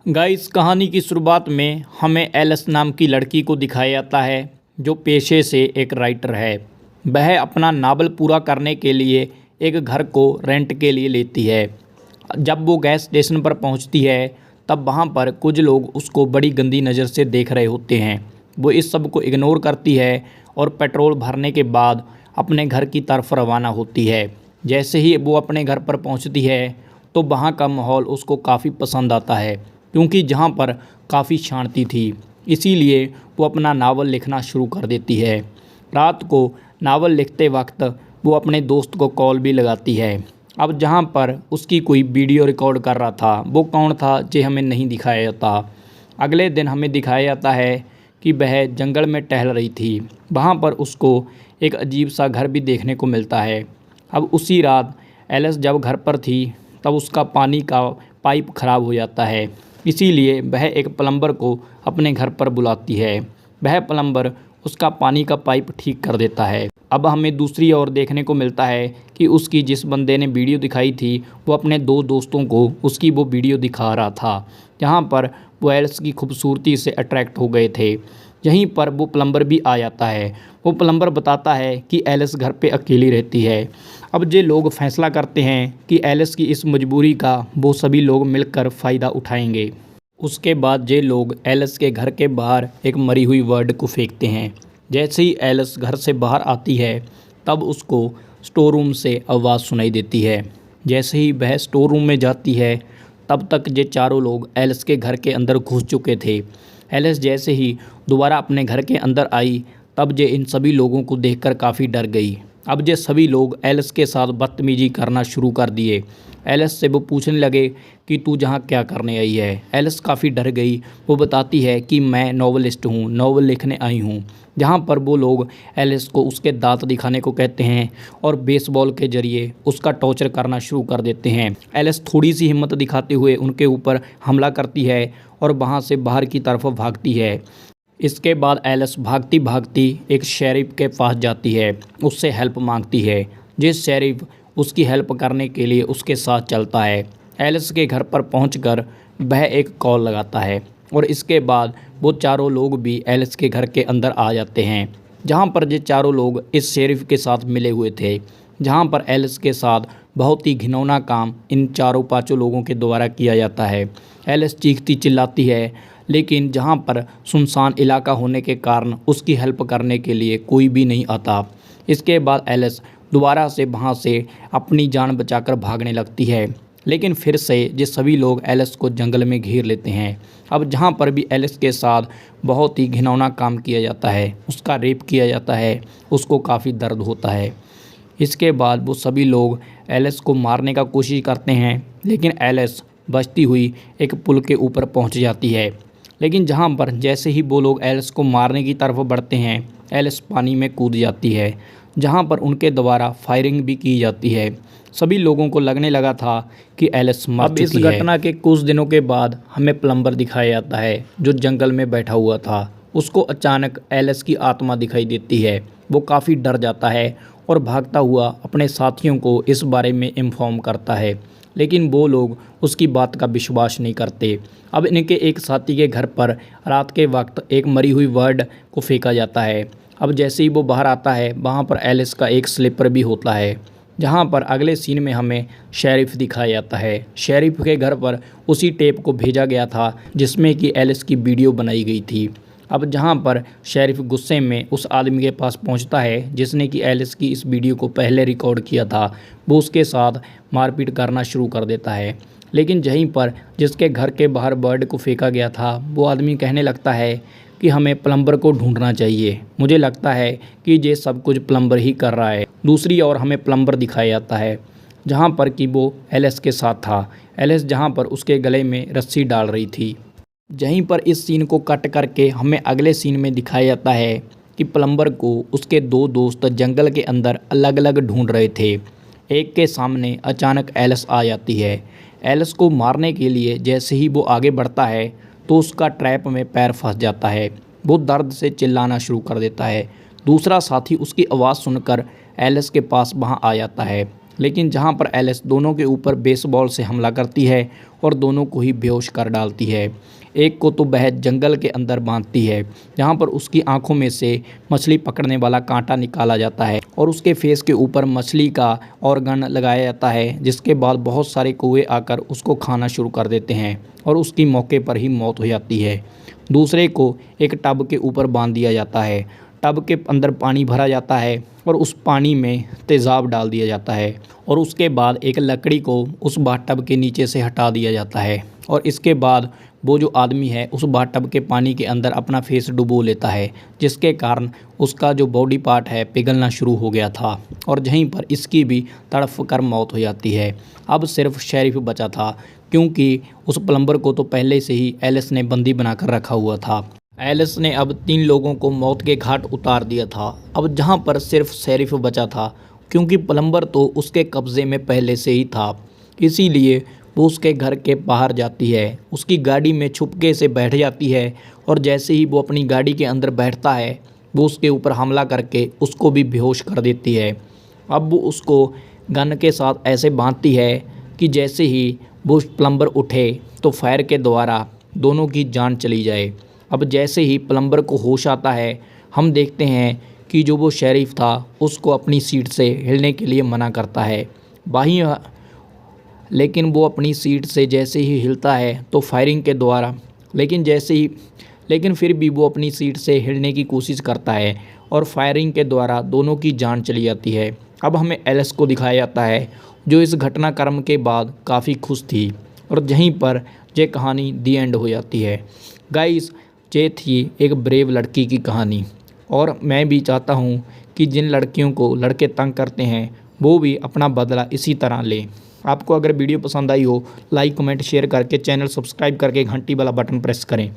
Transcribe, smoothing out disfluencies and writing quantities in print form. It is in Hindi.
गाइस, कहानी की शुरुआत में हमें एलिस नाम की लड़की को दिखाया जाता है जो पेशे से एक राइटर है। वह अपना नावल पूरा करने के लिए एक घर को रेंट के लिए लेती है। जब वो गैस स्टेशन पर पहुंचती है तब वहां पर कुछ लोग उसको बड़ी गंदी नज़र से देख रहे होते हैं। वो इस सब को इग्नोर करती है और पेट्रोल भरने के बाद अपने घर की तरफ रवाना होती है। जैसे ही वो अपने घर पर पहुंचती है तो वहाँ का माहौल उसको काफ़ी पसंद आता है, क्योंकि जहाँ पर काफ़ी शांति थी। इसीलिए वो अपना नावल लिखना शुरू कर देती है। रात को नावल लिखते वक्त वो अपने दोस्त को कॉल भी लगाती है। अब जहाँ पर उसकी कोई वीडियो रिकॉर्ड कर रहा था, वो कौन था ये हमें नहीं दिखाया जाता। अगले दिन हमें दिखाया जाता है कि वह जंगल में टहल रही थी। वहाँ पर उसको एक अजीब सा घर भी देखने को मिलता है। अब उसी रात एलिस जब घर पर थी तब उसका पानी का पाइप ख़राब हो जाता है। इसीलिए वह एक प्लम्बर को अपने घर पर बुलाती है। वह प्लम्बर उसका पानी का पाइप ठीक कर देता है। अब हमें दूसरी ओर देखने को मिलता है कि उसकी जिस बंदे ने वीडियो दिखाई थी वो अपने दो दोस्तों को उसकी वो वीडियो दिखा रहा था, जहाँ पर वो एलिस की खूबसूरती से अट्रैक्ट हो गए थे। यहीं पर वो प्लम्बर भी आ जाता है। वो प्लम्बर बताता है कि एलिस घर पे अकेली रहती है। अब ये लोग फैसला करते हैं कि एलिस की इस मजबूरी का वो सभी लोग मिलकर फ़ायदा उठाएंगे। उसके बाद ये लोग एलिस के घर के बाहर एक मरी हुई बर्ड को फेंकते हैं। जैसे ही एलिस घर से बाहर आती है तब उसको स्टोर रूम से आवाज़ सुनाई देती है। जैसे ही वह स्टोर रूम में जाती है तब तक ये चारों लोग एलिस के घर के अंदर घुस चुके थे। एलिस जैसे ही दोबारा अपने घर के अंदर आई तब ये इन सभी लोगों को देखकर काफ़ी डर गई। अब ये सभी लोग एलिस के साथ बदतमीजी करना शुरू कर दिए। एलिस से वो पूछने लगे कि तू जहाँ क्या करने आई है। एलिस काफ़ी डर गई। वो बताती है कि मैं नॉवलिस्ट हूँ, नॉवल लिखने आई हूँ। जहाँ पर वो लोग एलिस को उसके दांत दिखाने को कहते हैं और बेसबॉल के ज़रिए उसका टॉर्चर करना शुरू कर देते हैं। एलिस थोड़ी सी हिम्मत दिखाते हुए उनके ऊपर हमला करती है और वहाँ से बाहर की तरफ भागती है। इसके बाद एलिस भागती भागती एक शेरिफ के पास जाती है, उससे हेल्प मांगती है। जिस शेरिफ उसकी हेल्प करने के लिए उसके साथ चलता है। एलिस के घर पर पहुंचकर वह एक कॉल लगाता है और इसके बाद वो चारों लोग भी एलिस के घर के अंदर आ जाते हैं, जहां पर ये चारों लोग इस शेरिफ के साथ मिले हुए थे। जहां पर एलिस के साथ बहुत ही घिनौना काम इन चारों पांचों लोगों के द्वारा किया जाता है। एलिस चीखती चिल्लाती है, लेकिन जहां पर सुनसान इलाका होने के कारण उसकी हेल्प करने के लिए कोई भी नहीं आता। इसके बाद एलिस दोबारा से वहां से अपनी जान बचाकर भागने लगती है, लेकिन फिर से ये सभी लोग एलिस को जंगल में घेर लेते हैं। अब जहाँ पर भी एलिस के साथ बहुत ही घिनौना काम किया जाता है, उसका रेप किया जाता है, उसको काफ़ी दर्द होता है। इसके बाद वो सभी लोग एलिस को मारने का कोशिश करते हैं, लेकिन एलिस बचती हुई एक पुल के ऊपर पहुंच जाती है। लेकिन जहां पर जैसे ही वो लोग एलिस को मारने की तरफ बढ़ते हैं, एलिस पानी में कूद जाती है, जहां पर उनके द्वारा फायरिंग भी की जाती है। सभी लोगों को लगने लगा था कि एलिस मर चुकी है। अब इस घटना के कुछ दिनों के बाद हमें प्लम्बर दिखाया जाता है जो जंगल में बैठा हुआ था। उसको अचानक एलिस की आत्मा दिखाई देती है। वो काफ़ी डर जाता है और भागता हुआ अपने साथियों को इस बारे में इन्फॉर्म करता है, लेकिन वो लोग उसकी बात का विश्वास नहीं करते। अब इनके एक साथी के घर पर रात के वक्त एक मरी हुई बर्ड को फेंका जाता है। अब जैसे ही वो बाहर आता है वहाँ पर एलिस का एक स्लीपर भी होता है। जहाँ पर अगले सीन में हमें शेरिफ दिखाया जाता है। शेरिफ के घर पर उसी टेप को भेजा गया था जिसमें कि एलिस की वीडियो बनाई गई थी। अब जहाँ पर शेरिफ गुस्से में उस आदमी के पास पहुँचता है जिसने कि एलिस की इस वीडियो को पहले रिकॉर्ड किया था, वो उसके साथ मारपीट करना शुरू कर देता है। लेकिन यहीं पर जिसके घर के बाहर बर्ड को फेंका गया था वो आदमी कहने लगता है कि हमें प्लम्बर को ढूंढना चाहिए। मुझे लगता है कि ये सब कुछ प्लम्बर ही कर रहा है। दूसरी ओर हमें प्लम्बर दिखाया जाता है जहाँ पर कि वो एलिस के साथ था। एलिस जहाँ पर उसके गले में रस्सी डाल रही थी। यहीं पर इस सीन को कट करके हमें अगले सीन में दिखाया जाता है कि प्लम्बर को उसके दो दोस्त जंगल के अंदर अलग अलग ढूंढ रहे थे। एक के सामने अचानक एलिस आ जाती है। एलिस को मारने के लिए जैसे ही वो आगे बढ़ता है तो उसका ट्रैप में पैर फंस जाता है। वो दर्द से चिल्लाना शुरू कर देता है। दूसरा साथी उसकी आवाज़ सुनकर एलिस के पास वहाँ आ जाता है। लेकिन जहां पर एलिस दोनों के ऊपर बेसबॉल से हमला करती है और दोनों को ही बेहोश कर डालती है। एक को तो वह जंगल के अंदर बांधती है जहां पर उसकी आंखों में से मछली पकड़ने वाला कांटा निकाला जाता है और उसके फेस के ऊपर मछली का ऑर्गन लगाया जाता है, जिसके बाद बहुत सारे कौवे आकर उसको खाना शुरू कर देते हैं और उसकी मौके पर ही मौत हो जाती है। दूसरे को एक टब के ऊपर बांध दिया जाता है। टब के अंदर पानी भरा जाता है और उस पानी में तेज़ाब डाल दिया जाता है और उसके बाद एक लकड़ी को उस बाथटब के नीचे से हटा दिया जाता है और इसके बाद वो जो आदमी है उस बाथटब के पानी के अंदर अपना फेस डुबो लेता है, जिसके कारण उसका जो बॉडी पार्ट है पिघलना शुरू हो गया था और यहीं पर इसकी भी तड़फ कर मौत हो जाती है। अब सिर्फ शेरिफ बचा था, क्योंकि उस प्लम्बर को तो पहले से ही एलिस ने बंदी बनाकर रखा हुआ था। एलिस ने अब 3 लोगों को मौत के घाट उतार दिया था। अब जहां पर सिर्फ शेरिफ बचा था, क्योंकि प्लम्बर तो उसके कब्ज़े में पहले से ही था, इसीलिए वो उसके घर के बाहर जाती है, उसकी गाड़ी में छुपके से बैठ जाती है और जैसे ही वो अपनी गाड़ी के अंदर बैठता है वो उसके ऊपर हमला करके उसको भी बेहोश कर देती है। अब वो उसको गन के साथ ऐसे बांधती है कि जैसे ही वो प्लम्बर उठे तो फायर के द्वारा दोनों की जान चली जाए। अब जैसे ही प्लम्बर को होश आता है, हम देखते हैं कि जो वो शेरिफ था उसको अपनी सीट से हिलने के लिए मना करता है। लेकिन वो अपनी सीट से जैसे ही हिलता है तो फायरिंग के द्वारा लेकिन फिर भी वो अपनी सीट से हिलने की कोशिश करता है और फायरिंग के द्वारा दोनों की जान चली जाती है। अब हमें एलिस को दिखाया जाता है जो इस घटनाक्रम के बाद काफ़ी खुश थी और यहीं पर ये कहानी दी एंड हो जाती है। गाइस, ये थी एक ब्रेव लड़की की कहानी और मैं भी चाहता हूँ कि जिन लड़कियों को लड़के तंग करते हैं वो भी अपना बदला इसी तरह लें। आपको अगर वीडियो पसंद आई हो, लाइक कमेंट शेयर करके चैनल सब्सक्राइब करके घंटी वाला बटन प्रेस करें।